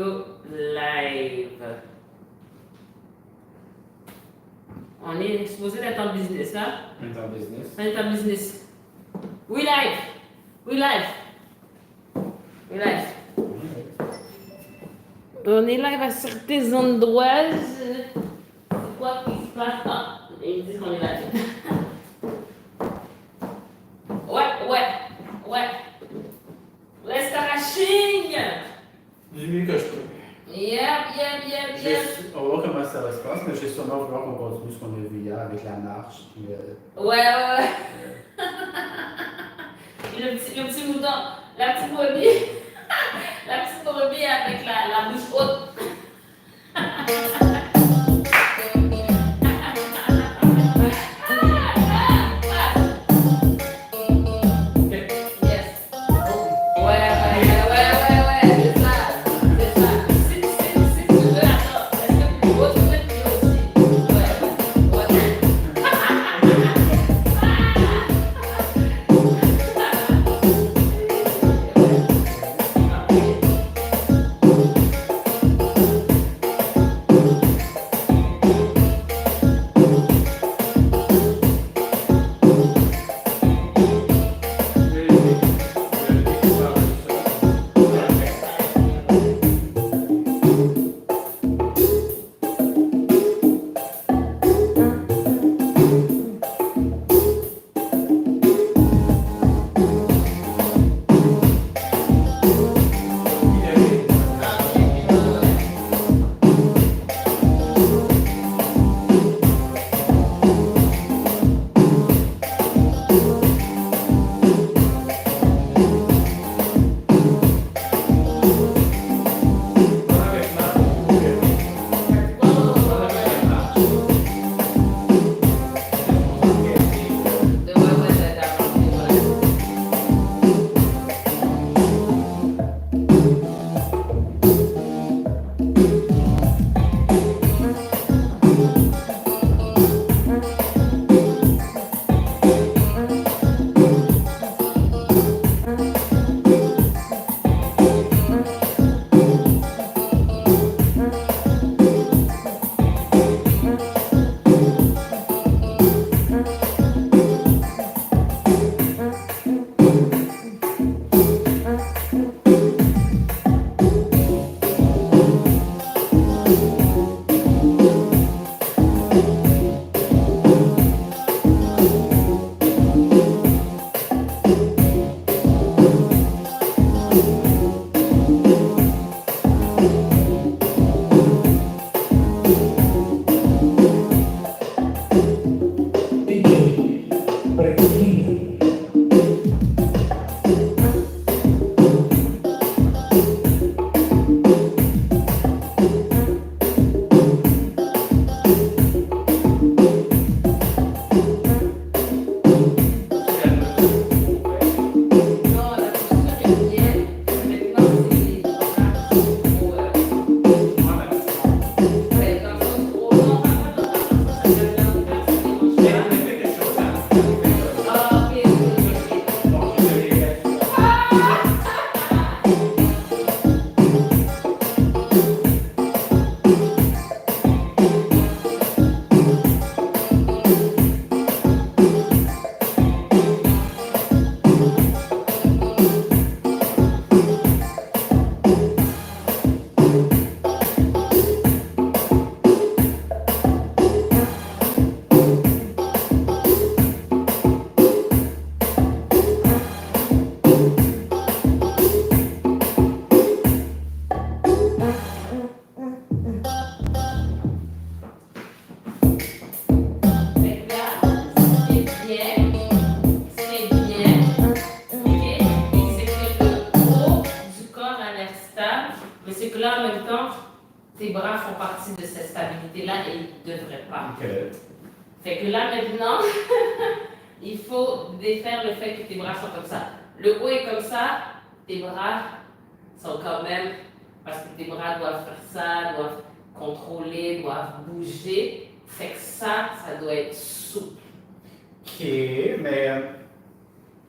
Go live. On est exposé d'être en business, là. On est en business. On est en business. We live. We live. We live. On est live à certains endroits. C'est quoi qui se passe? Ah, ils disent qu'on est live. Ouais. Restauraching. Du mieux que je peux. Yep. On va voir comment ça va se passer, mais je vais sûrement vouloir qu'on continue ce qu'on a vu hier avec la marche. Puis, Ouais. Le petit mouton, la petite brebis. La petite brebis avec la bouche haute. Tes bras font partie de cette stabilité-là et ils ne devraient pas. Okay. Fait que là, maintenant, il faut défaire le fait que tes bras sont comme ça. Le haut est comme ça, tes bras sont quand même, parce que tes bras doivent faire ça, doivent contrôler, doivent bouger. Fait que ça doit être souple. Ok, mais...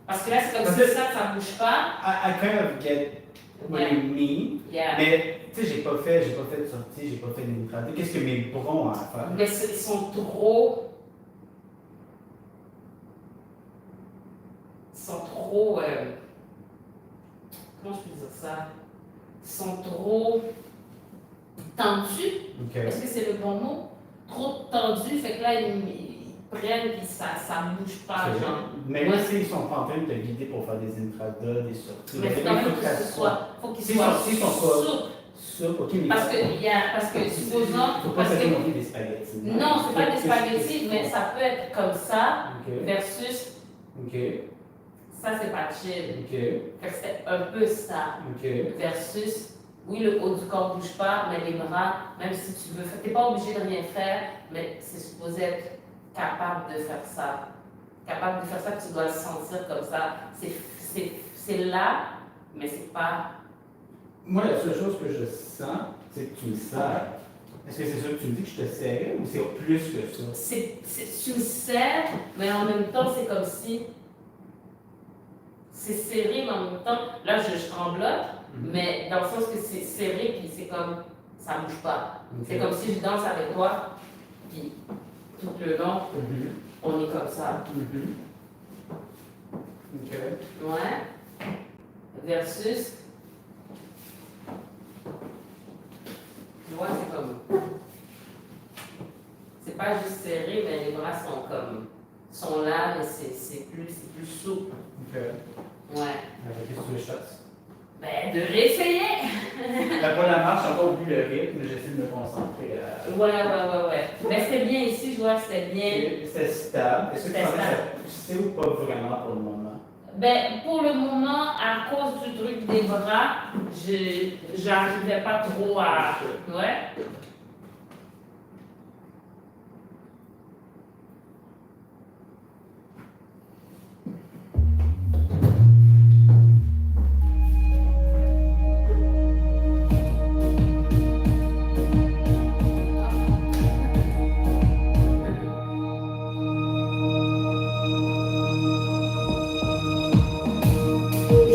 Parce que là, c'est comme si ça ne bouge pas. I kind of get Moi, les mis. Yeah. Mais, tu sais, j'ai pas fait de sortie, j'ai pas fait d'intraday. Qu'est-ce que mes bras ont à faire? Mais ils sont trop. Ils sont trop. Comment je peux dire ça? Ils sont trop tendus. OK. Est-ce que c'est le bon mot? Trop tendus, fait que là, ils prennent et ça bouge pas, C'est genre. vrai. Mais Ouais. s'ils sont pas en train de te guider pour faire des intradas, des sorties, Mais faut il quand même faut que ça qu'il soit, faut qu'il S'ils soit sont- s'ils sont pas- souple. souple, OK, mais Parce que supposons. faut pas Parce se que, manger des spaghettis. non, c'est pas des spaghettis, mais ça peut être comme ça OK. versus OK. ça, c'est pas chill. OK. Fait que c'est un peu ça. OK. Versus, oui, le haut du corps bouge pas, mais les bras, même si tu veux, t'es pas obligé de rien faire, mais c'est supposé être capable de faire ça. Capable de faire ça, tu dois le sentir comme ça. C'est là, mais c'est pas. Moi, la seule chose que je sens, c'est que tu me serres. Est-ce que c'est ça que tu me dis que je te serrais ou c'est plus que ça? Tu me serres, mais en même temps, c'est comme si. C'est serré, mais en même temps, là, je tremblote, mais dans le sens que c'est serré, puis c'est comme. Ça bouge pas. OK. C'est comme si je danse avec toi, puis tout le long, on est comme ça. OK. Ouais. Versus. Tu vois, c'est comme. C'est pas juste serré, mais les bras sont là, mais c'est plus souple. OK. Ouais. Qu'est-ce que tu veux que je fasse? Ben, de réessayer! Pour la marche, j'ai encore oublié le rythme, j'essaie de me concentrer. Ouais. Mais c'était bien ici, je vois que c'était bien. C'était stable. Est-ce que tu C'était penses que stable. c'est ou pas vraiment pour le moment? Ben, pour le moment, à cause du truc des bras, j'arrivais pas trop à. Ouais.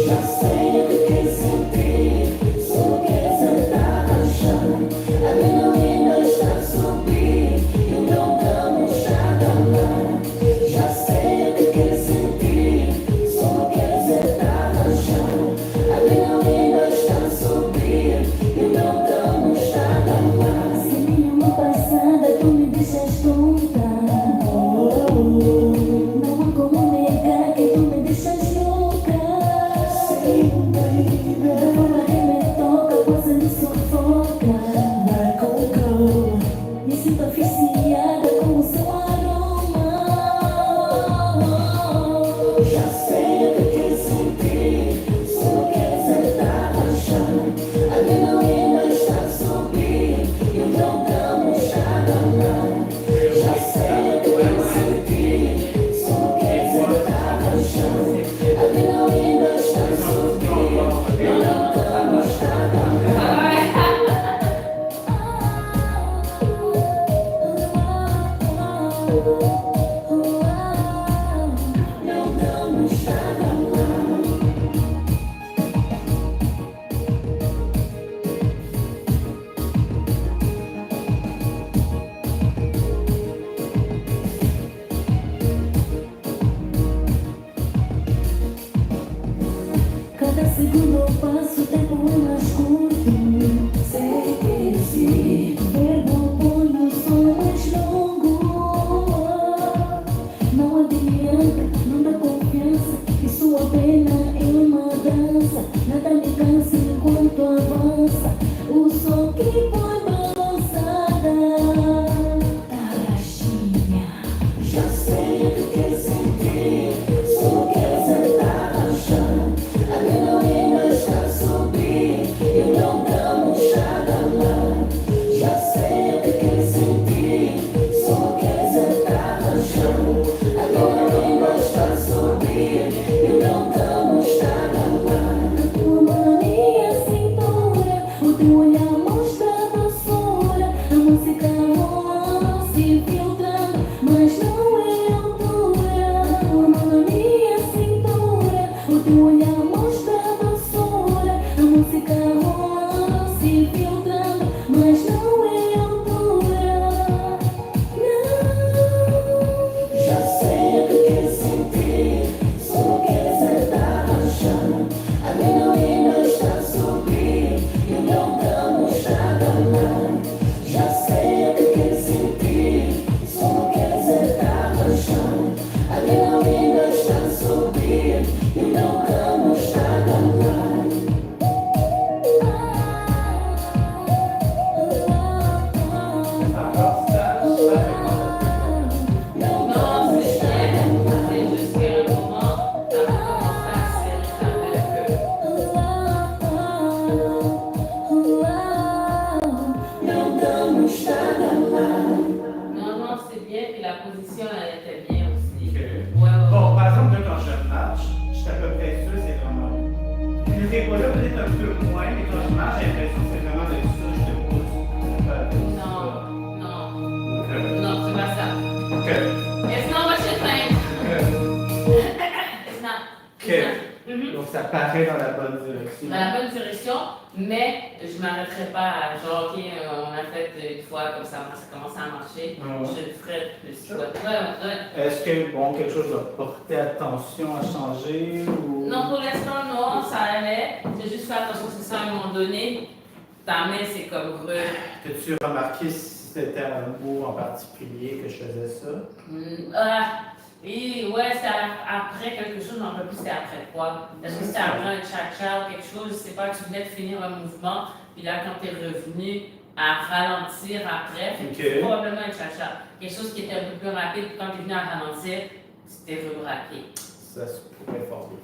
Já sei o que sentir, só quer sentar no chão. A menina está a subir e o meu cão está lá. Já sei o que sentir, só quer sentar no chão. A menina está a subir e o meu cão está lá. Se nenhuma passada tu me deixas tonta. Não há como negar que tu me deixas louca. Da forma que me toca, quase me sufoca. Vai com calma. Me sinto asfixiada com o seu aroma. Já sei o que sentir, só quer sentar no chão. A menina está a subir e o meu cão está lá. Já sei o que sentir, só quer sentar no chão. A menina está a subir e o meu cão está lá. Meu cão está lá. Cada segundo eu passo, o tempo é mais curto. Sei que sim, verbo ponho o som mais longo. Não adianta, não dá confiança, que sua pena é uma dança. Nada me cansa enquanto avança. O som que foi balançada. Tarraxinha, já sei o que sentir, só quer sentar no chão. A menina está a subir e o meu cão está lá. ne t'es pas là peut-être un peu moins, mais quand je marche, j'ai l'impression que c'est vraiment de ça, je te pousse. Non, c'est pas ça. Ok. It's not what you think. It's not. Ok. Donc ça paraît dans la bonne direction. Dans la bonne direction, mais je ne m'arrêterai pas à genre, ok, on a fait une fois comme ça commence à marcher, je le ferai plus. Est-ce que bon, quelque chose doit porter attention à changer ou... Non, pour l'instant, non, ça allait. J'ai juste fait attention, c'est ça, à un moment donné, ta main, c'est comme rude. As-tu remarqué si c'était un mot en particulier que je faisais ça? Et ouais, c'est après quelque chose, non, plus c'était après quoi? Est-ce que c'était après un cha-cha ou quelque chose? Je sais pas, tu venais de finir un mouvement, puis là, quand tu es revenu à ralentir après, c'est probablement un cha-cha. Quelque chose qui était un peu plus rapide, puis quand tu es venu à ralentir, tu t'es rebraqué. Ça se pourrait fort bien.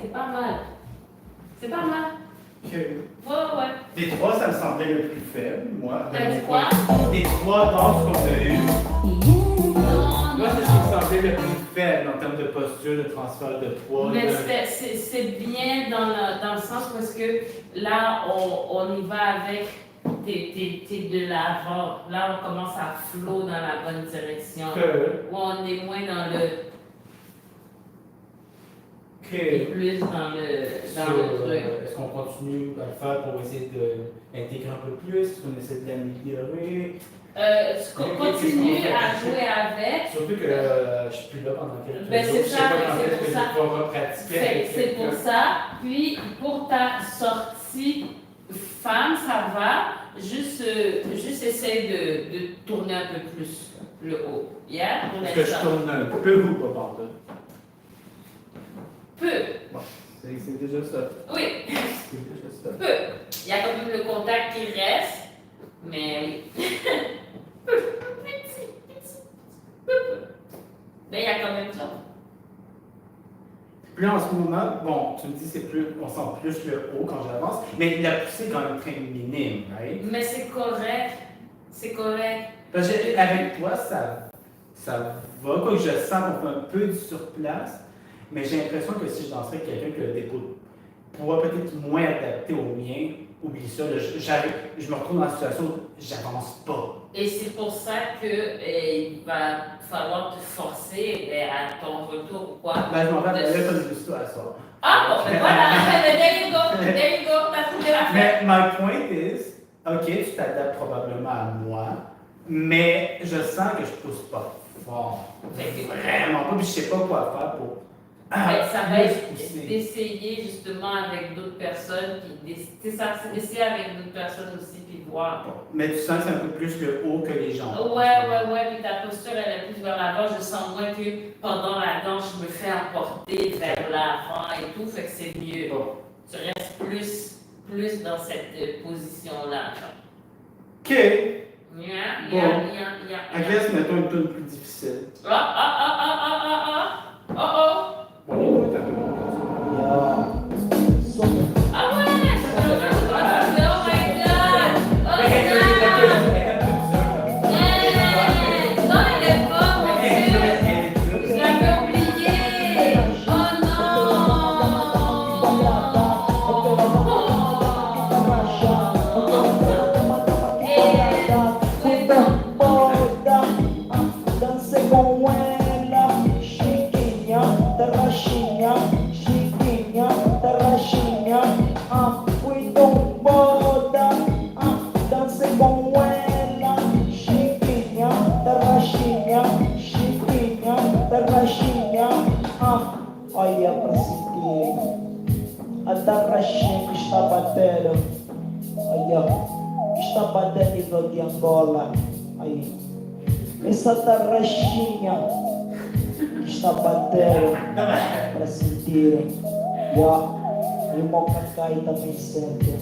C'est pas mal. C'est pas mal. Ok. Ouais. Des trois, ça me semblait le plus faible, moi. T'as dit quoi? Des trois danses qu'on a eues. Non, Moi, c'est ce qui me semblait sentir le plus faible en termes de posture, de transfert de poids. Mais c'est bien dans le sens parce que là, on y va avec t'es de l'avant. Là, on commence à flow dans la bonne direction. Où on est moins dans le... Et plus dans le truc. Est-ce qu'on continue à le faire pour essayer d'intégrer un peu plus? Est-ce qu'on essaie de l'améliorer? Continue à jouer avec. Surtout que je suis plus là pendant quelques jours. Ben c'est ça, c'est pour ça. Je vais repratiquer. C'est pour ça. Puis pour ta sortie femme, ça va. Juste essaye de tourner un peu plus le haut. Yeah? Est-ce que je tourne un peu ou pas par là? Peu. Bon, c'est déjà ça. Oui. C'est déjà ça. Peu. Il y a quand même le contact qui reste, mais oui. Petit. Mais il y a quand même ça. Puis là, en ce moment, bon, tu me dis on sent plus le haut quand j'avance, mais la poussée est quand même très minime, right? Mais c'est correct. C'est correct. Parce que avec toi, ça va, quoi que je sens qu'on fait un peu du surplace, mais j'ai l'impression que si je danserais avec quelqu'un qui a des poids peut-être moins adaptés au mien, oublie ça, je me retrouve dans la situation où j'avance pas. Et c'est pour ça qu'il va falloir te forcer à ton retour ou quoi. Ben, je m'en vais aller comme je suis à soir. Ah bon, ben voilà, there you go, t'as trouvé la Mais my point is, ok, tu t'adaptes probablement à moi, mais je sens que je pousse pas fort. Vraiment pas, puis je sais pas quoi faire pour. Ça va être d'essayer justement avec d'autres personnes, c'est ça, c'est d'essayer avec d'autres personnes aussi, puis voir. Mais tu sens que c'est un peu plus le haut que les jambes. Ouais, puis ta posture elle est plus vers l'avant, je sens moins que pendant la danse, je me fais emporter vers l'avant et tout, fait que c'est mieux. Bon. Tu restes plus dans cette position-là. Ok. Yeah. Agresse, mettons une toune plus difficile. Oh. On est où, t'as tout le monde? Ah ouais! Oh my god! Oh my god! Non, elle est pas, mon Dieu! Je l'avais oublié! Oh Danse com ela, chiquinha, tarraxinha, chiquinha, tarraxinha, fui tombada, danse com ela, chiquinha, tarraxinha, chiquinha, tarraxinha, olha pra seguir, a tarraxinha que está batendo, olha, que está batendo nível de Angola, aí. Essa tarraxinha que está batendo para sentir. E o meu cacai também sente.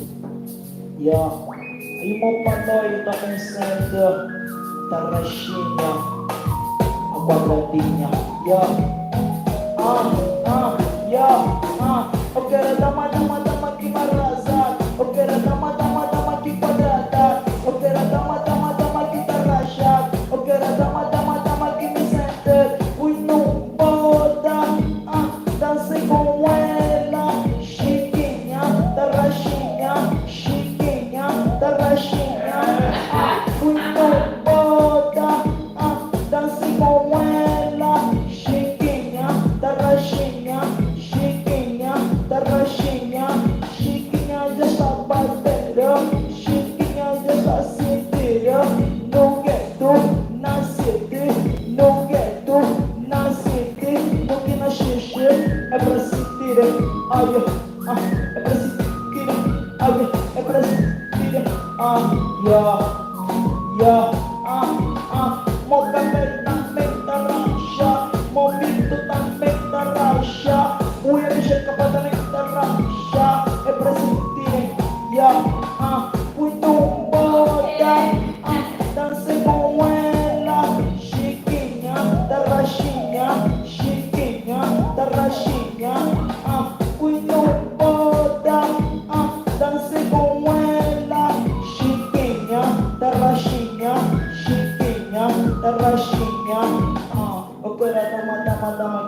E o meu panoi também sente. Tarraxinha, a quadradinha. Eu quero dama que me arrasa. Eu quero dama que quadrada. Eu quero dama que tarraxa. Eu quero dama que me sente. Fui num boda, dancei com ela. Chiquinha, tarraxinha, chiquinha, tarraxinha. Fui num boda, dancei com ela. Chiquinha, tarraxinha, chiquinha, tarraxinha.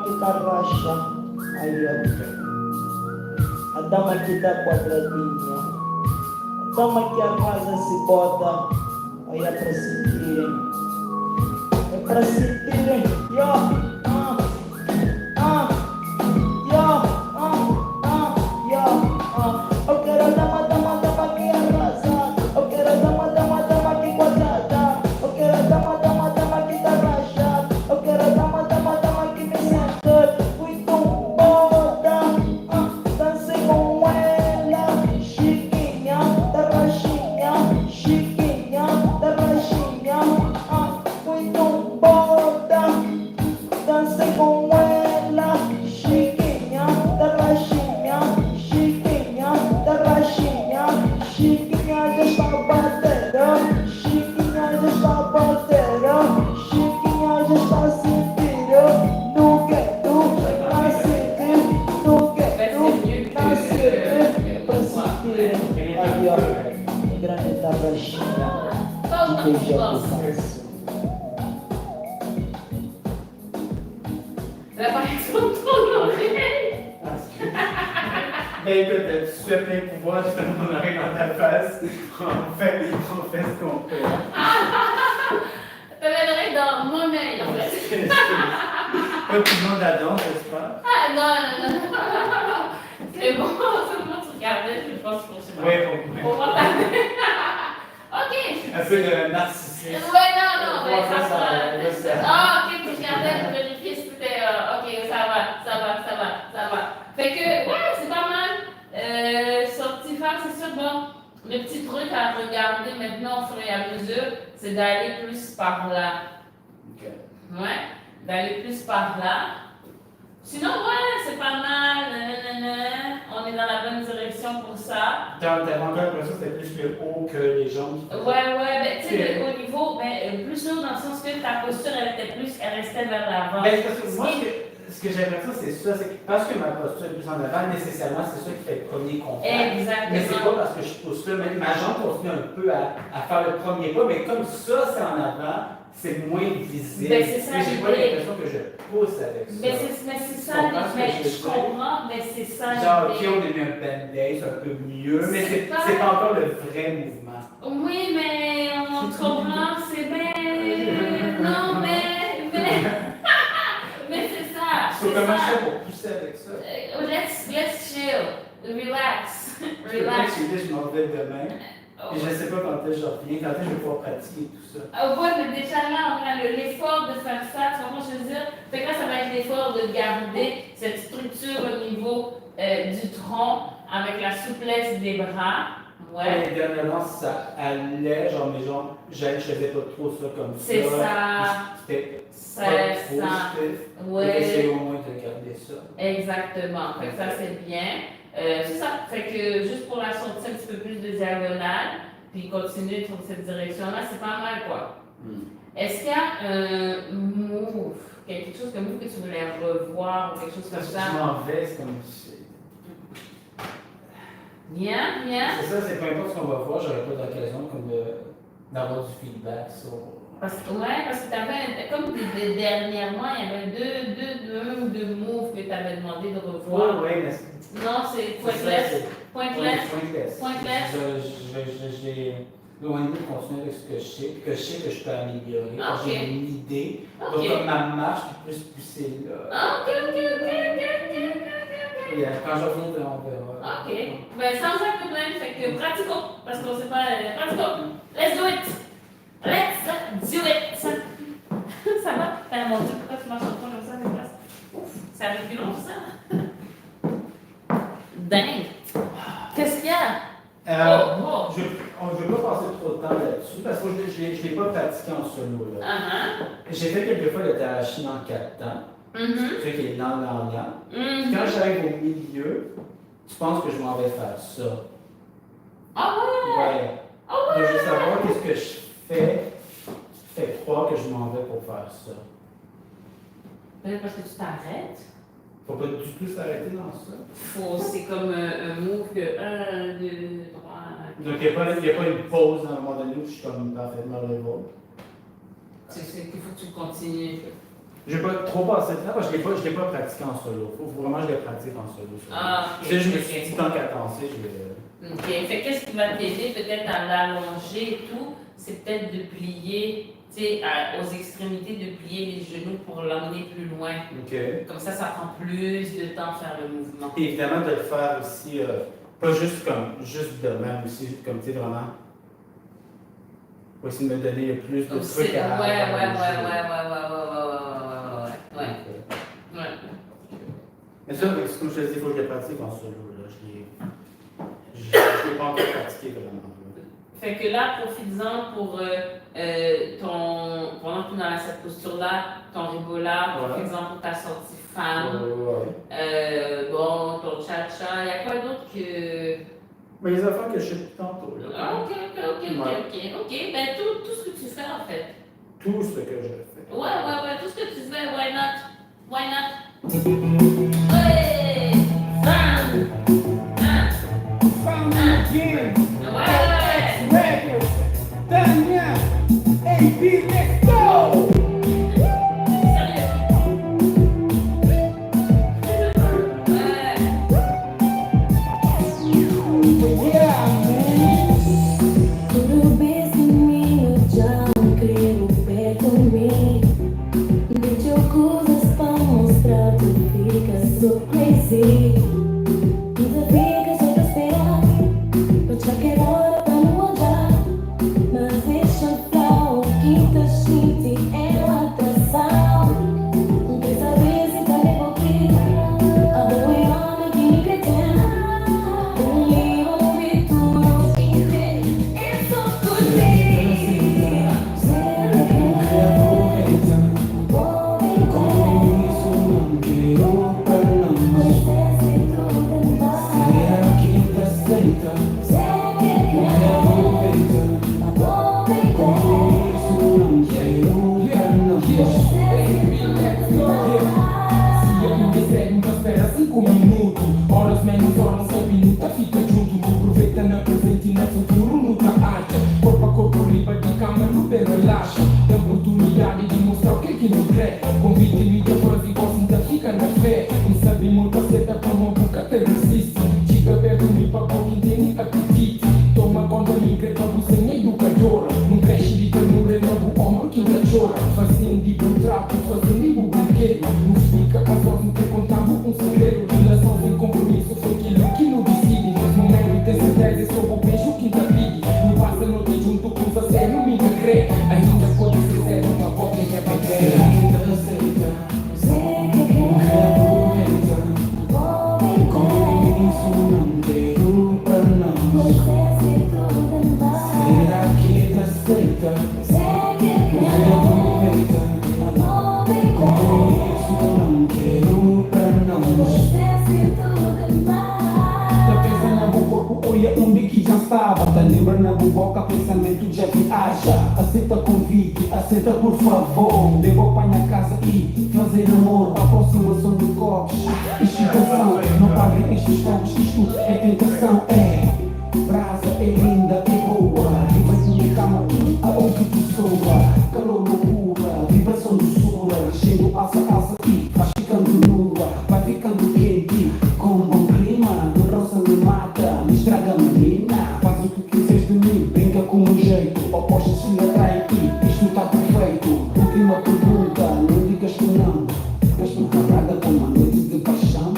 kita rasya. Ayun. Adama kita quadradinha. Adama que a casa se bota. Olha pra sentirem. É pra sentirem. Yo. Eu quero a dama que arrasa. Eu quero a dama que quadrada. Eu quero a dama que tá rachada. Eu quero a dama que me senta. Muito boda. Dancei com ela. Chiquinha da rachinha. Chiquinha da rachinha. Muito boda. Dancei com ela. Chiquinha da rachinha. Chiquinha da rachinha. Chiquinha já está batendo. Chiquinha já está batendo. Chiquinha já está sentindo. No gueto, na sede. No gueto, na sede. Pra sentir. Aí, ó. Grande da rachinha. Todo De mundo beijar gosta. pro braço. Ela parece um touro. Ben écoute, tu fais plein de pouvoir, je te demanderai dans ta face. On fait ce qu'on peut. T'as l'oreille dans mon œil, en fait. Pas tout le monde adore, j'espère. Ah non. C'est bon, tu regardais, je pense pour ce moment. Oui, Pour voir ta Ok. un peu de narcissisme. Ouais, non, mais ça Ça va, va. Ah, ok, tu regardais pour vérifier si c'était. Ok, ça va. Fait que, ouais, c'est pas mal. Sur petit phare, c'est sûr, bon. Le petit truc à regarder maintenant au fur et à mesure, c'est d'aller plus par là. Ok. Ouais, d'aller plus par là. Sinon, ouais, c'est pas mal. On est dans la bonne direction pour ça. T'avais encore l'impression que c'était plus le haut que les jambes. Ouais, ben, tu sais, au niveau, plus haut dans le sens que ta posture, elle restait vers l'avant. Ben, parce que moi, ce que j'ai l'impression, c'est ça, c'est que parce que ma posture est plus en avant, nécessairement, c'est ça qui fait le premier contact. Exactement. Mais c'est pas parce que je pousse là, mais ma jambe continue un peu à faire le premier pas, mais comme ça, c'est en avant, c'est moins visible. Ben, c'est ça Mais j'ai pas l'idée. l'impression que je pousse avec ça. Mais c'est ça, Tu comprends ce que mais je veux je dire? comprends, mais c'est ça. Genre, ok, l'idée. on a mis un band-aid, c'est un peu mieux, mais C'est c'est pas- pas encore le vrai mouvement. Oui, mais on comprend, c'est bien. Non, mais c'est ça. So, C'est comment je ça. fais pour pousser avec ça? Let's chill. Relax. Relax. Je m'en vais demain. Et je sais pas quand est-ce que je reviens, quand est-ce que je vais pouvoir pratiquer tout ça. Ouais, mais déjà là, on a l'effort de faire ça, tu comprends ce que je veux dire? Fait que là, ça va être l'effort de garder cette structure au niveau du tronc avec la souplesse des bras. Ouais. Et dernièrement, ça allait, genre mes jambes, je faisais pas trop ça comme ça. C'est ça. C'était C'est pas trop ça. stiff. Ouais. J'essaie au moins de garder ça. Exactement. Fait que ça, c'est bien. C'est ça. Fait que juste pour la sortie un petit peu plus de diagonale, puis continuer dans cette direction-là, c'est pas mal, quoi. Est-ce qu'il y a un move, quelque chose que tu voulais revoir ou quelque chose comme Parce que ça? je m'en vais, c'est comme. Bien. C'est ça, c'est peu importe ce qu'on va voir, j'aurais pas d'occasion comme d'avoir du feedback sur. Parce que t'avais, comme dernièrement, il y avait un ou deux moves que tu avais demandé de revoir. Ouais, mais Non, c'est pointless. Pointless. J'ai loin de continuer avec ce que je sais, puis que je sais que je peux améliorer. Ok. J'ai une idée. Ok. Donc, comme ma marche est plus poussée là. Ok. Et quand je reviens, on verra. Ok. Ben, sans aucun problème, fait que pratiquons. Parce qu'on sait pas. Pratiquons. Let's do it. Let's do it. Ça va? Ah, mon Dieu, pourquoi tu marches pas comme ça, Nicolas? Ouf, ça arrive plus long, ça. Dingue. Qu'est-ce qu'il y a? Oh. Je ne veux pas passer trop de temps là-dessus parce que je ne l'ai pas pratiqué en solo. Là. J'ai fait quelques fois le Tarashi en 4 temps. Ce qui est lent. Puis quand j'arrive au milieu, tu penses que je m'en vais faire ça. Ah ouais? Ouais. Ah ouais? Donc, je veux savoir qu'est-ce que je fait croire que je m'en vais pour faire ça. Peut-être parce que tu t'arrêtes. Faut pas du tout s'arrêter dans ça. C'est comme un move que 1, 2, 3. Donc il n'y a pas une pause à un moment donné où je suis comme parfaitement level. C'est qu'il faut que tu continues. Je vais pas trop passer de temps parce que je l'ai pas pratiqué en solo. Faut vraiment que je le pratique en solo. Ah, ok. Tu sais, je me ok. suis dit, tant qu'à danser, je vais. Ok, fait qu'est-ce qui va t'aider peut-être à l'allonger et tout, c'est peut-être de plier, tu sais, aux extrémités, de plier les genoux pour l'emmener plus loin. OK. Comme ça prend plus de temps à faire le mouvement. Et évidemment, de le faire aussi, pas juste juste de même, aussi, comme tu sais, vraiment. Pour essayer de me donner le plus de trucs à Ouais. Mais ça, comme je te dis, il faut que je le pratique en solo. Là. Je l'ai pas encore pratiqué vraiment. Fait que là, profites-en pour pendant que tu es dans cette posture-là, ton ribola, Voilà. profites-en pour ta sortie femme, Ouais. bon, ton cha-cha, il y a quoi d'autre que... Mais les affaires que je sais depuis tantôt. Là. Ah, ok, ben tout ce que tu fais en fait. Tout ce que je fais. Ouais, tout ce que tu fais, why not? Ouais! Femme! Found me again. Ouais! Records. Dania. AB, let's go. Yeah, man. Tudo bem sem mim, eu já não creio perto de mim. Deixa coisas pra mostrar, tu fica so crazy. Ainda fica só pra esperar, pra qualquer hora pra não olhar. Mas deixa pra o que tu sente é uma atração. Não quer saber se tá envolvido, a boa e homem que me pretende. Um livro, um vituro, que vê, é só por ti. Zero Se eu não recebe, então espera 5 minutos. Horas menos horas, só minuta, fica junto. Aproveita na presente e no futuro, nunca acha. Corpo a corpo, riba de cama, no pé relaxa. Tem oportunidade de mostrar o que é que não quer. Convite mídia, frase igual cinta, fica na fé. Não sabe muito, acerta pra uma boca, até resiste. Chega perto, me pra boca, entende apetite. Toma conta, me increta, você é educadora. Não cresce de ternura, novo ombro que ainda chora. Fazendo de bom trapo, fazendo de bom brinquedo. Não explica a voz, não quer contar um segredo. Relação sem compromisso, foi aquilo que não decide. Mas no meio tem certeza, eu sou o beijo que ainda vive. Não passa noite junto com os a sério, me crê. Ainda pode ser sério, uma boca que é pra ter. Ainda aceita, compromisso não quero pra não. Será que te aceita? Compromisso não quero pra não. Tá pensando no corpo, olha onde que já estava. Tá lembrando na boca, pensamento já viaja. Aceita convite, aceita por favor. Devo apanhar casa e fazer amor. Aproximação de corpos, excitação. Não paguem estes corpos, isto é tentação. É, brasa é linda, é boa. E vai te cama a outra pessoa. Calor, loucura, vibração doçura. Chego, asa e vai ficando nua. Vai ficando quente, com um bom clima. Do roça me mata, me estraga a menina. Faz o que quiseres de mim, brinca com o meu jeito. Opostos se atraem e isto tá perfeito. Última pergunta, não digas que não. Mas nunca nada com uma noite de paixão.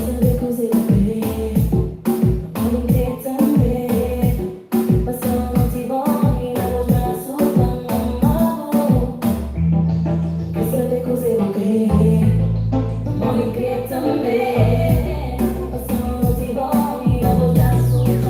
Saber cozer o querer, onde crer também. Passando não te morre, nos braços da mamãe. Quer saber cozer o querer, onde crer também. Passando não te morre, nos braços da mamãe.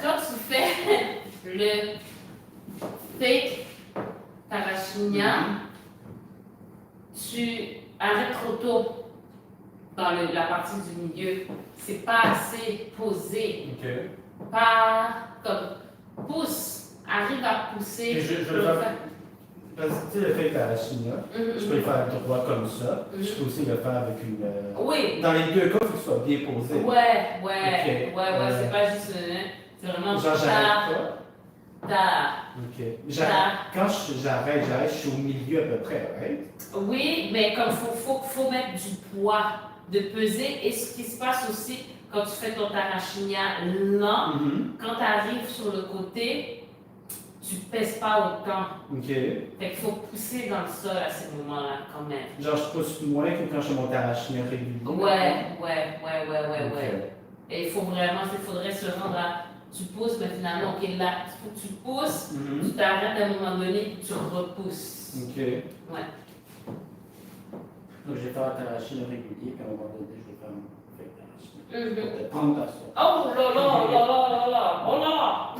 Quand tu fais le fake Tarashinia, tu arrêtes trop tôt dans la partie du milieu. C'est pas assez posé. Ok. Pas comme pousse. Arrive à pousser. Et je veux faire. Parce que tu sais, le fait que la chimie, je peux le faire droit comme ça. Je peux aussi le faire avec une. Oui. Dans les deux cas, il faut que ce soit bien posé. Ouais, Ok. c'est pas juste. C'est vraiment Genre, j'arrête pas. ta. Ok. ta. Quand j'arrête, je suis au milieu à peu près, right? Oui, mais comme faut mettre du poids, de peser. Et ce qui se passe aussi quand tu fais ton Tarashinia lent, quand tu arrives sur le côté, tu pèses pas autant. Ok. Fait qu'il faut pousser dans le sol à ces moments-là quand même. Genre, je pousse moins que quand je fais mon tarachine régulier. Ouais. Ok. Et il faudrait se rendre à. Tu pousses, mais finalement, ok, là, il faut que tu pousses, tu t'arrêtes à un moment donné, puis tu repousses. Ok. Ouais. Donc, je vais faire un tarachine régulier, puis à un moment donné, je vais faire mon fake tarachine. Mhm. Pour te prendre ta sauce. Oh là là là là là là, oh là là.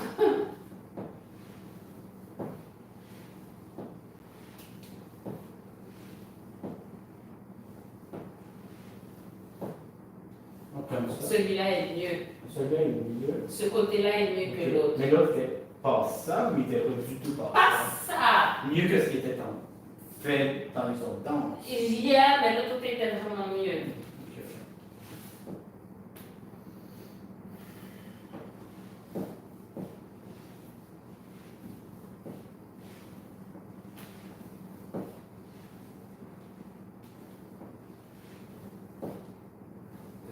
Comme ça. Celui-là est mieux. Celui-là est mieux. Ce côté-là est mieux que l'autre. Mais l'autre était passable, mais il n'était pas du tout Pas passable. ça! Mieux que ce qui était fait dans les autres danses. Il y a, mais l'autre côté était vraiment mieux.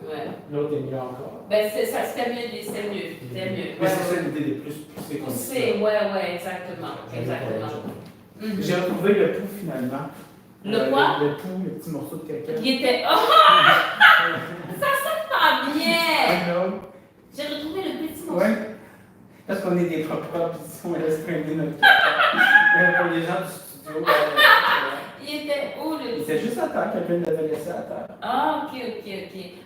Ouais. L'autre est mieux encore. Ben, c'était mieux, c'était mieux. Mais c'est ça l'idée des plus poussés comme ça. Poussé, ouais, exactement. Mhm. J'ai retrouvé le pouls finalement. Le quoi? Le pouls, le petit morceau de caca. Il était. Oh! Ça sonne pas bien! Alors, J'ai retrouvé le petit morceau. ouais. Parce qu'on est des propres, puis on laisse traîner notre caca. Mais pour les gens du studio, Il était où le il était juste à terre, quelqu'un l'avait laissé à terre. Ah, ok.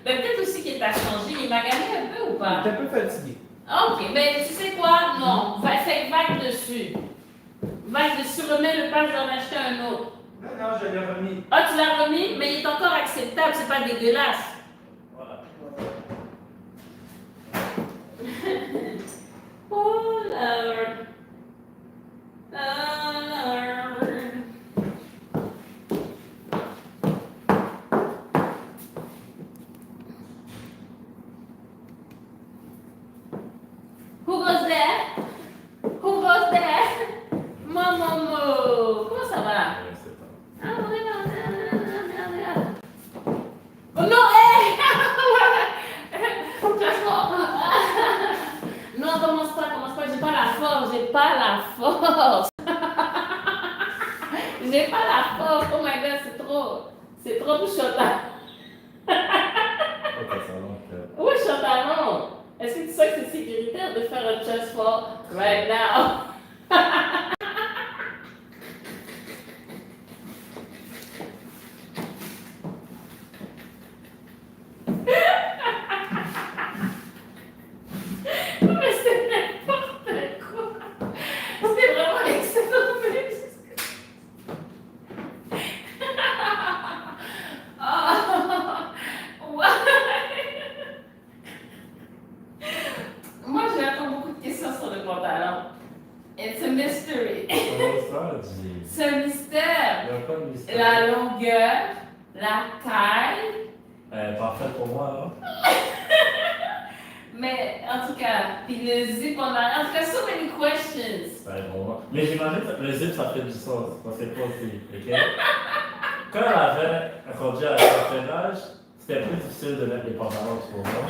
Ben, peut-être aussi qu'il t'a changé. Il m'a gagné un peu ou Il pas? était un peu fatigué. Ah, ok, mais tu sais quoi? Non. Fais vague dessus. Vague dessus, remets le pain, j'en ai acheté un autre. Non, je l'ai remis. Ah, tu l'as remis, mais il est encore acceptable, c'est pas dégueulasse. Voilà. Oh Lord. Oh Lord. Who goes there? Who goes there? Momo. Comment ça va? Ah, vraiment? Oh non, hé! Non, commence pas, j'ai pas la force. J'ai pas la force, oh my god, c'est trop pour Chota. Oui, Chota, est-ce que tu sais que c'est sécuritaire de faire un chest fall right now? Mais c'est n'importe quoi. C'était vraiment excellent. Oh, ouais. Moi, j'ai encore beaucoup de questions sur le pantalon. It's a mystery. C'est un mystère. La longueur, la taille. Parfait pour moi, hein? Mais en tout cas, puis le zip en arrière. En tout cas, so many questions. Vraiment. Mais j'imagine que le zip, ça fait du sens. Parce que c'est pas aussi, ok? Quand elle avait rendu à un certain âge, c'était plus difficile de mettre les pantalons, tu comprends?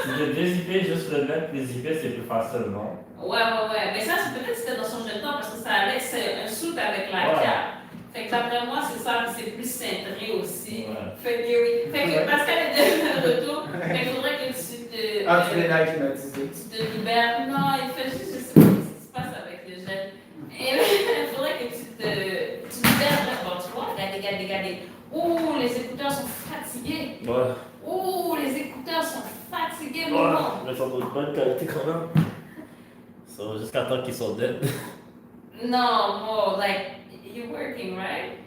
Si de dézipper, juste le mettre, dézipper, c'est plus facile, non? Ouais. Mais ça, c'est peut-être que c'était dans son jeune temps parce que ça allait, c'est un suit avec la Ouais. cape. Fait que d'après moi, c'est ça, puis c'est plus cintré aussi. Ouais. Fait que oui. Fait que Pascal est de retour. Fait qu'il faudrait que tu te. Ah, tu l'as climatisé. Tu te libères. Non, il fait juste, je sais pas ce qui se passe avec le jeune. Et il faudrait que tu libères. Bon, tu vois, regardez. Ouh, les écouteurs sont fatigués. Ouais. Ouh, les écouteurs sont fatigués, Ouais. maman. Mais ça doit être bonne qualité. arrêter quand même. So, jusqu'à temps qu'ils sont dead. No, more like you're working, right?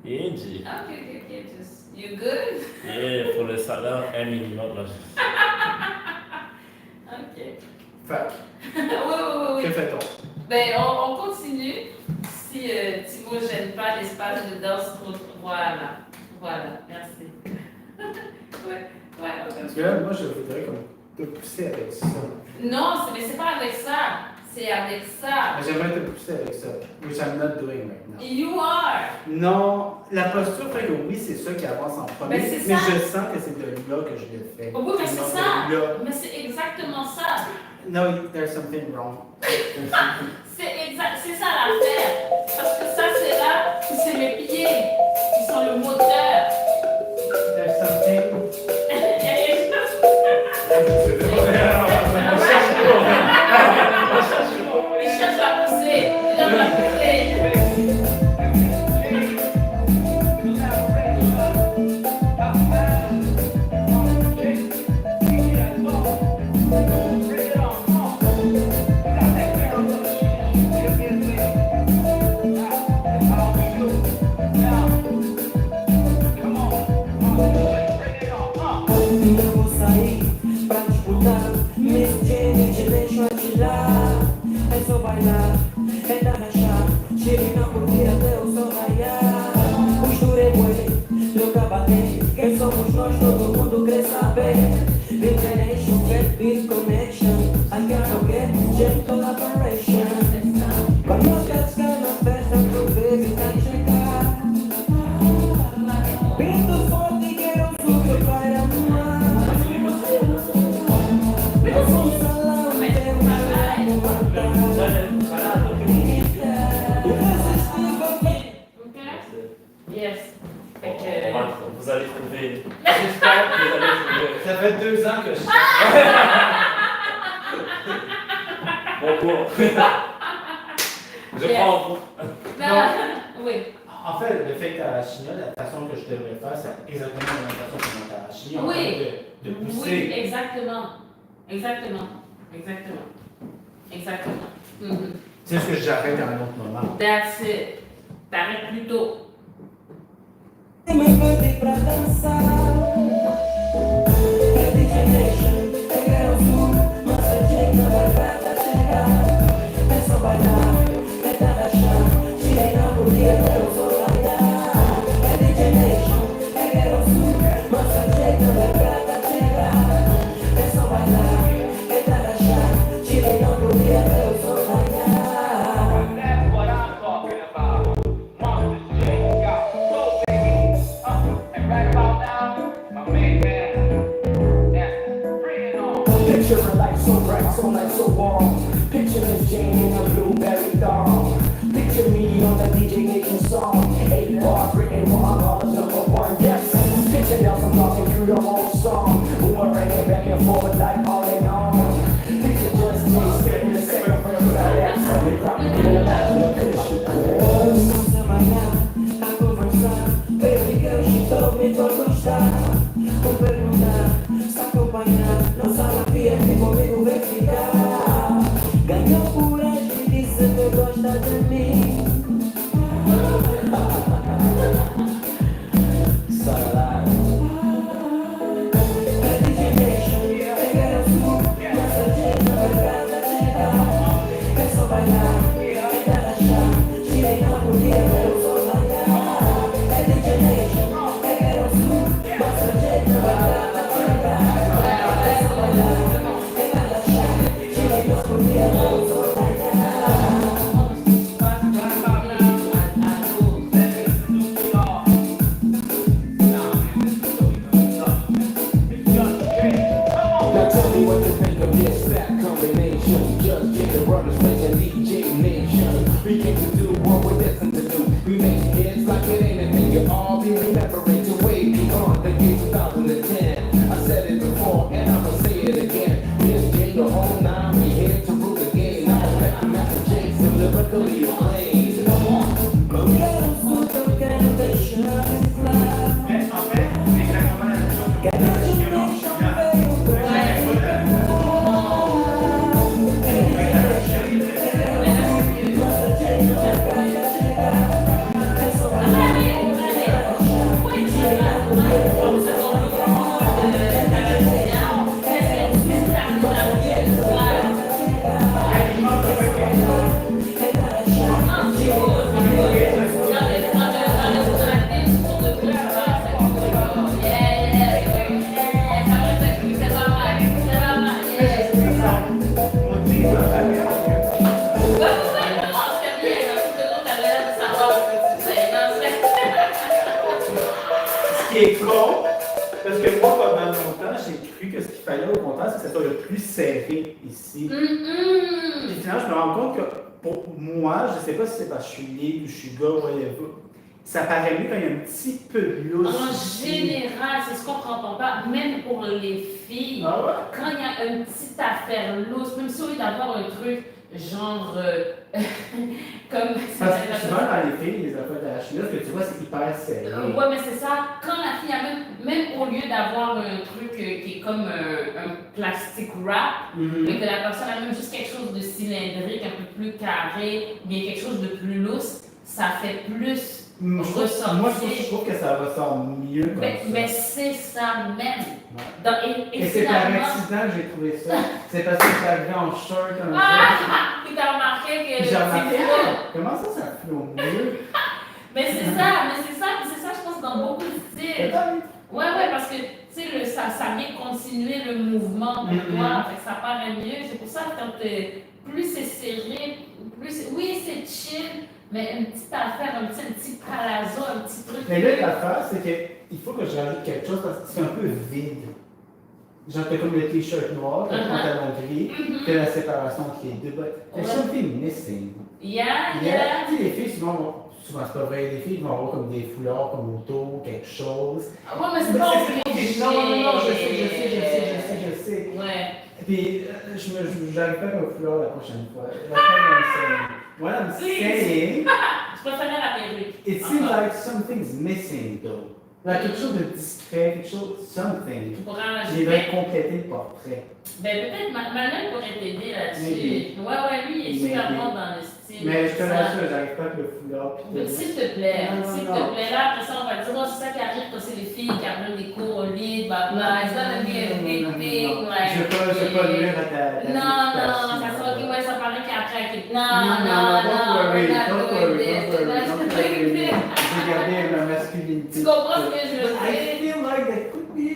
Yeah, G. Okay. Just you good? Yeah, pour le salaire, un minimum, là. Ok. Fait Oui. que fait-on? Ben, on continue. Si Thibaut ne gêne pas l'espace de danse, voilà, merci. ouais, on Parce continue. que là, moi, je voudrais comme te pousser avec ça. Non, mais c'est pas avec ça. C'est avec ça. Mais j'aimerais te pousser avec ça. Which I'm not doing right now. You are. Non, la posture fait que oui, c'est ça qui avance en premier. Ben, c'est mais ça. je sens que c'est de là que je le fais. Oui, mais c'est Non, ça. de là. Mais c'est exactement ça. No, there's something wrong. C'est ça l'affaire. Parce que ça, c'est là, c'est mes pieds qui sont le moteur. There's something. Il cherche à pousser. Il a pas poussé. Eu vou sair pra disputar. Miss Jenny, te deixo atirar. É só bailar, é dar rachar. Tire na corrida até o sol raiar. Os dureguei, nunca batei. Quem somos nós, todo mundo quer saber. Big Generation, get big connection. I gotta get gen collaboration. Quando cascar na festa, aproveita pra chegar. Pinto forte, quero super para amar. Eu sou um salão, tenho uma Yes. Fait que... Vous allez trouver. J'espère que Vous allez trouver. ça fait 2 ans que je Bon cours. Je Yes. prends. Oui. En fait, le fait que tu as la chignon, la façon que je devrais faire, c'est exactement la même façon que tu as la chignon. Oui. De pousser. Oui, exactement. Mhm. C'est ce que j'arrête à un autre moment. That's it. T'arrêtes plus tôt. Me botei pra dançar. É Big Generation, é Girl Sul. Nossa dica vai pra chegar. É só bailar, é dar rachar. Tirei na bolinha até o sol raiar. É Big Generation, é Girl Sul. Nossa dica vai pra chegar. É só bailar, é dar rachar. Tirei na bolinha até o sol raiar. That's what I'm talking about. Monster J got flow, baby. And right about now, my main man. Yeah, bring it on. Picture a light so bright, so nice, so warm. Picture Miss Jane in a blueberry thong. Picture me on the DJ Nation song. 8 bars written on all #1, yes. Picture Nelson walking through the whole song. Boomerang back and forth like all and on. Picture just me sitting in the second verse of that song. Dropping in the last of the Vamos trabalhar, a conversar. Baby girl, she told me to gostar. Vou perguntar, se acompanhar. Não sabe que comigo vem ficar. Ganhou coragem e disse que gosta de mim. Saudade. É DJ Nation, é Girl Sul. Nossa dica vai pra chegar. É só bailar, é dar rachar. Tirei na bolinha até o sol raiar. É DJ Nation, é Girl Sul. Nossa dica vai pra chegar. É só bailar, é dar rachar. Tirei na bolinha até o sol raiar. Now tell me what you think of this, that combination. Just get the brothers playing DJ Nation. We came to do what we're destined to do. We make hits like it ain't a thing. You all be remembering to way beyond the year 2010. I said it before and I'ma say it again. Miss J, the whole nine, we here to rule the game. Now I'm back to Master J, so lyrically acclaimed. Come on. Quero super, quero deixar claro. Mais en fait, c'est exactement la même chose. Quero te deixar bem claro. Ce qui est con, parce que moi, pendant longtemps, j'ai cru que ce qu'il fallait au contraire, c'est que ça soit le plus serré ici. Et finalement, je me rends compte que pour moi, je sais pas si c'est parce que je suis libre ou je suis gars ou whatever, ça paraît mieux quand il y a un petit peu de lousse. En ici. général, c'est ce qu'on comprend pas, même pour les filles, Ah ouais? quand il y a une petite affaire lousse, même si on est d'avoir un truc genre comme Parce que souvent, dans les filles, les affaires d'arachide, ce que tu vois, c'est hyper serré. ouais, mais c'est ça, quand la fille a même au lieu d'avoir un truc qui est comme un plastic wrap, mais que la personne a même juste quelque chose de cylindrique, un peu plus carré, bien quelque chose de plus lousse, ça fait plus Moi, je trouve que ça ressort mieux comme mais ça. c'est ça même. Ouais. Et Et c'est par finalement, accident que j'ai trouvé ça. C'est parce que je suis arrivé en short un jour. puis t'as remarqué que J'ai remarqué, c'est ah, comment ça flot mieux? Mais c'est ça, je pense, dans beaucoup de styles. Ouais, parce que, tu sais, ça vient continuer le mouvement pour toi, fait que ça paraît mieux. C'est pour ça que quand plus c'est serré, oui, c'est chill, mais une petite affaire, un petit palazzo, un petit truc. Mais là, l'affaire, c'est qu'il faut que je rajoute quelque chose parce que c'est un peu vide. Genre, t'as comme le t-shirt noir, t'as le pantalon gris, t'as la séparation entre les deux. There's something missing. Yeah. Tu sais, les filles, souvent c'est pas vrai, les filles vont avoir comme des foulards comme autour, quelque chose. Ouais, mais c'est pas obligé. Non, je sais. Ouais. Puis, j'arrive pas à me foulard la prochaine fois. What I'm saying, Je préférais la perruque. it seems like something's missing though. Like quelque chose de discret, quelque chose, something. Tu pourras J'ai rajouter. compléter le portrait. Ben peut-être Manuel pourrait t'aider là-dessus. Maybe. Ouais, lui, il est super Maybe. bon dans le style. Mais je te ça. rassure, j'arrive pas avec le foulard. puis tout. S'il te plaît, Non, s'il non. te plaît. Là, après ça, on va dire, oh, c'est ça qui arrive quand c'est les filles qui apprennent des cours au lit, blablabla. It's gonna be a big thing, like. Je veux pas nuire à ta Non, ça réputation. sera ok, ouais, ça paraît qu'après, ok. Non, don't worry, we're not don't doing worry, this, don't we're worry, not don't doing worry. this. J'ai gardé ma masculinité. Tu comprends ce que je veux But I dire? feel like that could be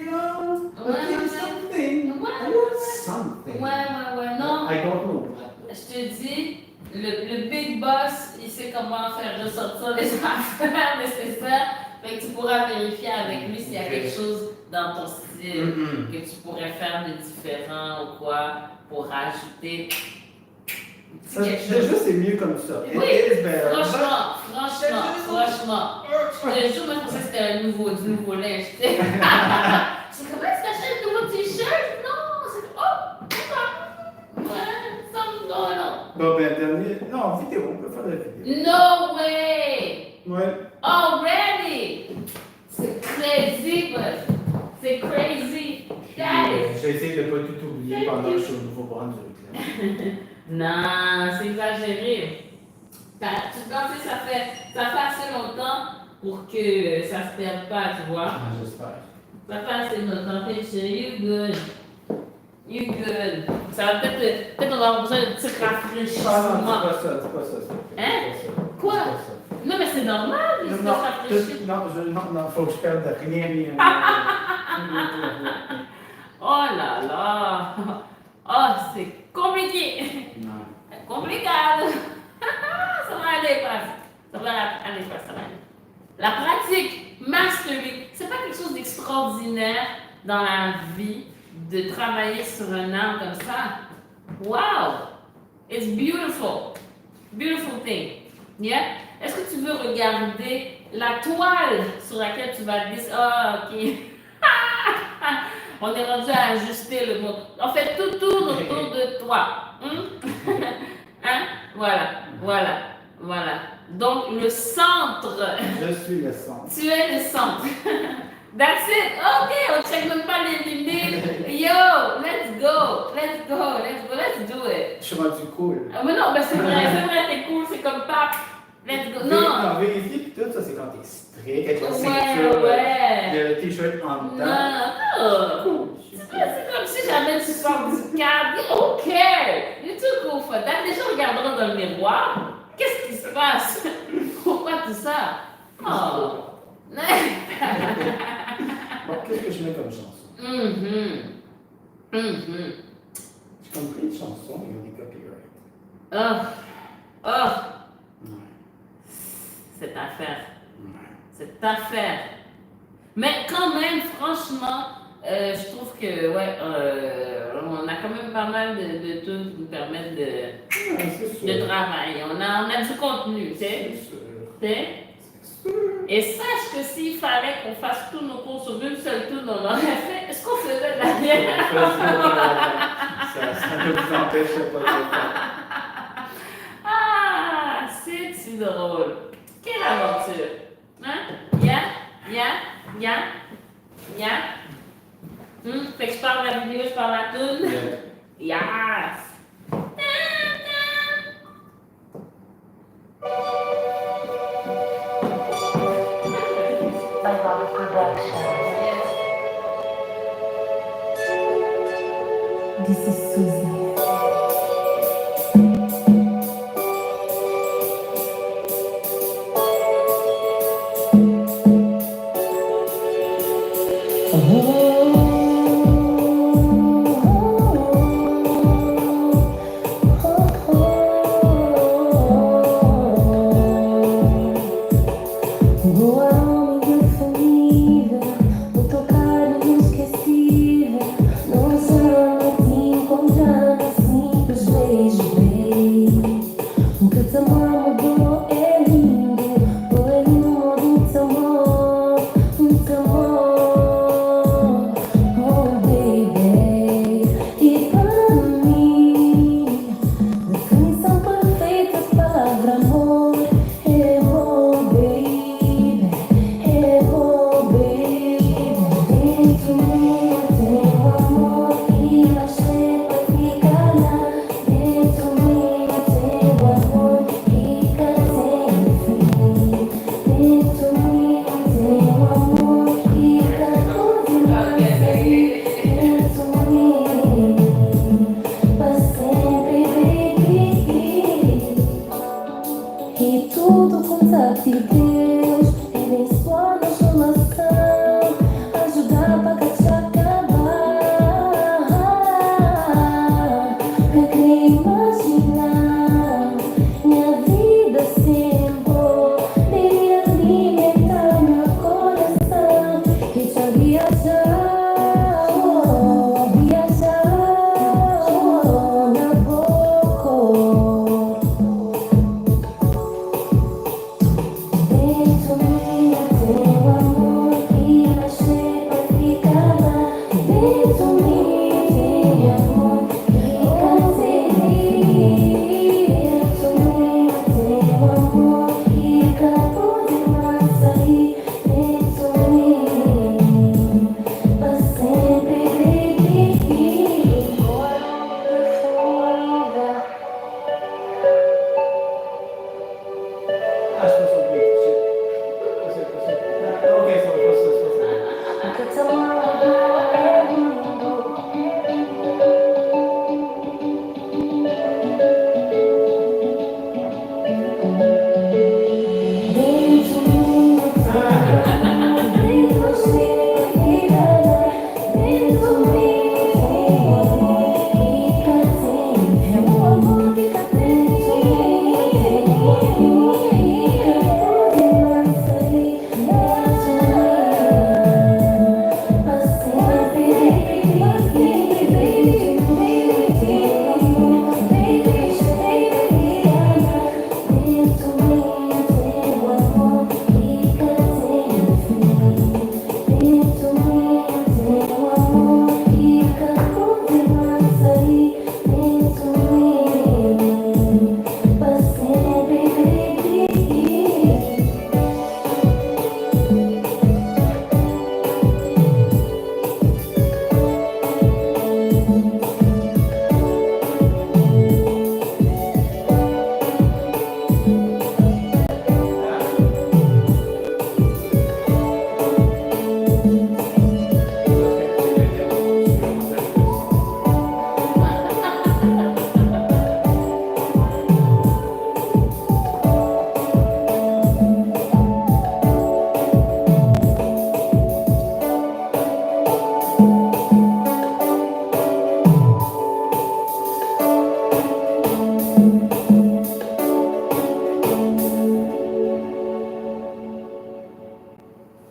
something. Ouais. I want something. Ouais, non. I don't know what. Je te dis, le big boss, il sait comment faire ressortir les affaires nécessaires. Fait que tu pourras vérifier avec lui s'il y a quelque chose dans ton style que tu pourrais faire de différent ou quoi pour rajouter. Déjà, c'est mieux comme ça. Oui, It is better. franchement. Je te jure, moi, je pensais que c'était du nouveau linge. C'est comment est-ce que j'achète un nouveau t-shirt? Non, c'est. Oh, pourquoi? Ouais, something going on. Bon, ben, dernier. Non, vidéo, on peut faire la vidéo. No way! Ouais. Already! C'est crazy, but c'est crazy. Guys! J'ai essayé de ne pas tout oublier pendant que je suis au Nouveau-Brunswick. là. Non, c'est exagéré. Tu sais, ça fait assez longtemps pour que ça se perde pas, tu vois. Ah, j'espère. Ça fait assez longtemps. You good. You good. Ça va peut-être on va avoir besoin de petits Ah non, rafraîchissements. dis pas ça. Hein? Quoi? Non, mais c'est normal, il se rafraîchir. Non, faut que je perde rien. Oh là là! Oh, c'est compliqué! Non. Complicado! Ça va aller, ça va aller. La pratique, mastery, c'est pas quelque chose d'extraordinaire dans la vie de travailler sur un art comme ça. Wow! It's beautiful. Beautiful thing. Yeah? Est-ce que tu veux regarder la toile sur laquelle tu vas dire, ah, ok. On est rendu à ajuster le mot. En fait, tout tourne autour de toi. Hein? Voilà. Donc, le centre. Je suis le centre. Tu es le centre. That's it. Ok, on ne check même pas les limites. Yo, let's do it. Je suis rendu cool. Ah, mais non, c'est vrai, t'es cool, c'est comme pap. Let's go. Non, vérifier pis tout, ça c'est quand t'es strict, avec la Ouais, ceinture, ouais. le t-shirt en dedans. Non. Cool. C'est comme si jamais tu sors du cadre. OK, you're too cool for that. Les gens regarderont dans le miroir. Qu'est-ce qui se passe? Pourquoi tout ça? Oh. Bon, qu'est-ce que je mets comme chanson? Comme plein de chansons, il y a des copyrights. Oh, oh, Ouais. cette affaire. Ouais. Cette affaire. Mais quand même, franchement, je trouve que, ouais, on a quand même pas mal de trucs qui nous permettent Ouais, c'est sûr. de travailler. On a du contenu, tu sais. C'est sûr. Tu sais. Et sache que s'il fallait qu'on fasse tous nos cours sur une seule tune, on l'aurait fait. Est-ce qu'on faisait de la bière? Ça ne vous empêche pas de le faire. Ah, c'est si drôle. Quelle aventure. Hein? Ya. Fait que je parle la vidéo, je parle la tune. Yes. This is Suzy.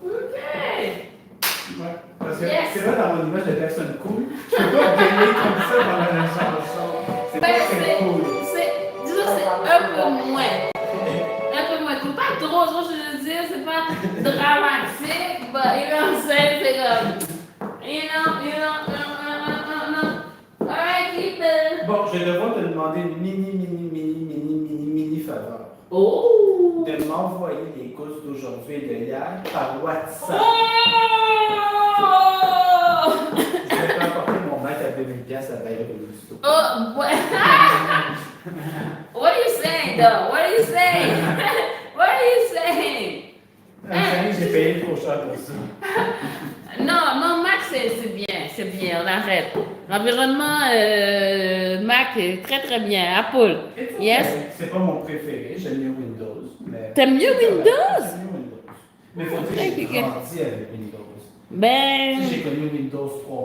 Ok. Ouais. Parce que Yes. c'est vrai, dans mon image de personne cool, je peux pas gueuler comme ça pendant la chanson. C'est pas Ben, très cool. disons, c'est un peu moins. Un peu moins cool. Pas trop, je veux dire, c'est pas dramatique, but you know what I'm saying? C'est comme, you know. Alright, keep it. Bon, je vais devoir te demander une mini faveur. Oh! De m'envoyer les courses d'aujourd'hui et de hier par WhatsApp. Oh! Je vais t'apporter mon bac à 2000$ à Bayer Augusto. Oh, what? What are you saying, though? What are you saying? What are you saying? J'ai payé trop cher pour ça. Non, Mac, c'est bien, on arrête. L'environnement Mac est très très bien. Apple, yes. C'est pas mon préféré, j'aime mieux Windows. Mais... T'aimes mieux Windows? J'aime mieux Windows. Mais faut dire que j'ai grandi avec Windows. Ben, Si j'ai connu Windows 3.